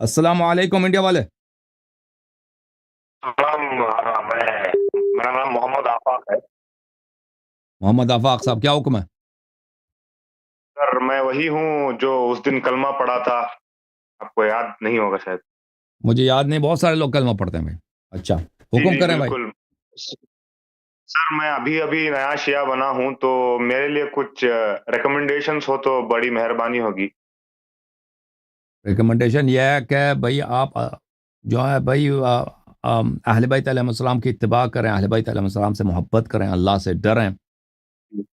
السلام علیکم انڈیا والے. میرا نام محمد آفاق ہے. محمد آفاق صاحب کیا حکم ہے؟ سر میں وہی ہوں جو اس دن کلمہ پڑھا تھا، آپ کو یاد نہیں ہوگا شاید. مجھے یاد نہیں، بہت سارے لوگ کلمہ پڑھتے ہیں بھائی. اچھا حکم کریں بھائی. بالکل سر، میں ابھی نیا شیعہ بنا ہوں، تو میرے لیے کچھ ریکمنڈیشنز ہو تو بڑی مہربانی ہوگی. ریکمنڈیشن یہ ہے کہ بھائی آپ جو ہے بھائی اہل بیت علیہ السلام کی اتباع کریں، اہل بیت علیہ السلام سے محبت کریں، اللہ سے ڈریں،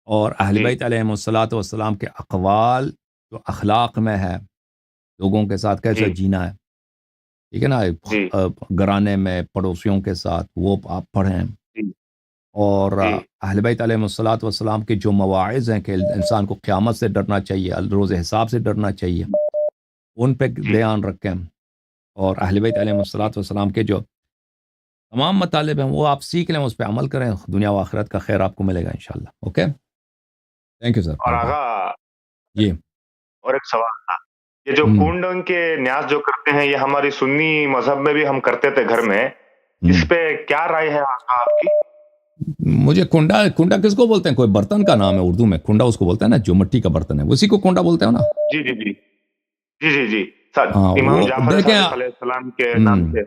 اور اہل بیت علیہ السلام کے اقوال جو اخلاق میں ہے، لوگوں کے ساتھ کیسے جینا ہے، ٹھیک ہے نا، گھرانے میں پڑوسیوں کے ساتھ، وہ آپ پڑھیں. اور اہل بیت علیہ السلام کے جو مواعظ ہیں کہ انسان کو قیامت سے ڈرنا چاہیے، روز حساب سے ڈرنا چاہیے، ان پہ دھیان رکھیں. اور اہل بیت علیہ السلام کے جو تمام مطالب ہیں وہ آپ سیکھ لیں، اس پہ عمل کریں، دنیا و آخرت کا خیر آپ کو ملے گا انشاءاللہ. Okay, thank you sir. اور آغا جی، اور ایک سوال تھا، یہ جو کنڈن کے نیاز جو کرتے ہیں، یہ ہماری سنی مذہب میں بھی ہم کرتے تھے گھر میں، اس پہ کیا رائے ہے آقا آپ کی؟ مجھے کنڈا کس کو بولتے ہیں؟ کوئی برتن کا نام ہے اردو میں، کنڈا اس کو بولتے ہیں نا، جو مٹی کا برتن ہے اسی کو کنڈا بولتے ہیں نا. جی جی جی جی جی جی امام جعفر صادق علیہ السلام کے نام سے.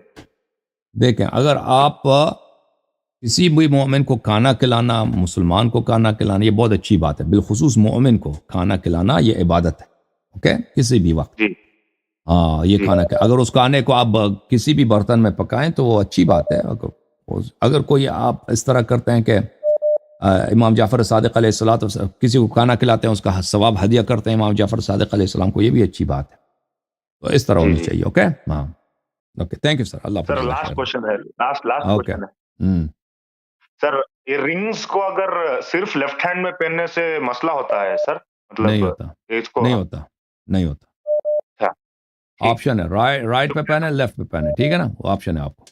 دیکھیں، اگر آپ کسی بھی مومن کو کھانا کھلانا، مسلمان کو کھانا کھلانا، یہ بہت اچھی بات ہے. بالخصوص مومن کو کھانا کھلانا یہ عبادت ہے. اوکے، کسی بھی وقت یہ کھانا اگر اس کھانے کو آپ کسی بھی برتن میں پکائیں تو وہ اچھی بات ہے. اگر کوئی آپ اس طرح کرتے ہیں کہ امام جعفر صادق علیہ السلام کسی کو کھانا کھلاتے ہیں، اس کا ثواب ہدیہ کرتے ہیں امام جعفر صادق علیہ السلام کو، یہ بھی اچھی بات ہے. تو اس طرح ہونی چاہیے. اوکے، ہاں، okay, thank you sir. Allah sir last question ہے، لاسٹ کوشچن ہے سر. یہ رنگز کو اگر صرف لیفٹ ہینڈ میں پہننے سے مسئلہ ہوتا ہے سر؟ مطلب نہیں ہوتا، نہیں ہوتا. آپشن ہے، رائٹ پہ پہنے، لیفٹ پہ پہنے، ٹھیک ہے نا، وہ آپشن ہے آپ کو.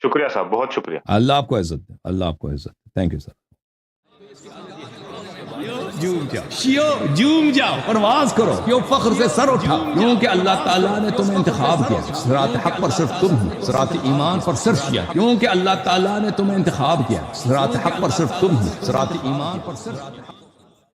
شکریہ صاحب، بہت شکریہ. اللہ آپ کو عزت دے، اللہ آپ کو عزت دے. Thank you sir. جوم جاؤ، پرواز کرو، کیوں فخر سے سر اٹھا، کیونکہ اللہ تعالیٰ نے تمہیں انتخاب کیا. صراط حق پر صرف تم ہو، صراط ایمان پر صرف کیا، کیونکہ اللہ تعالیٰ نے تمہیں انتخاب کیا. صراط حق پر صرف تم ہو، صراط ایمان پر صرف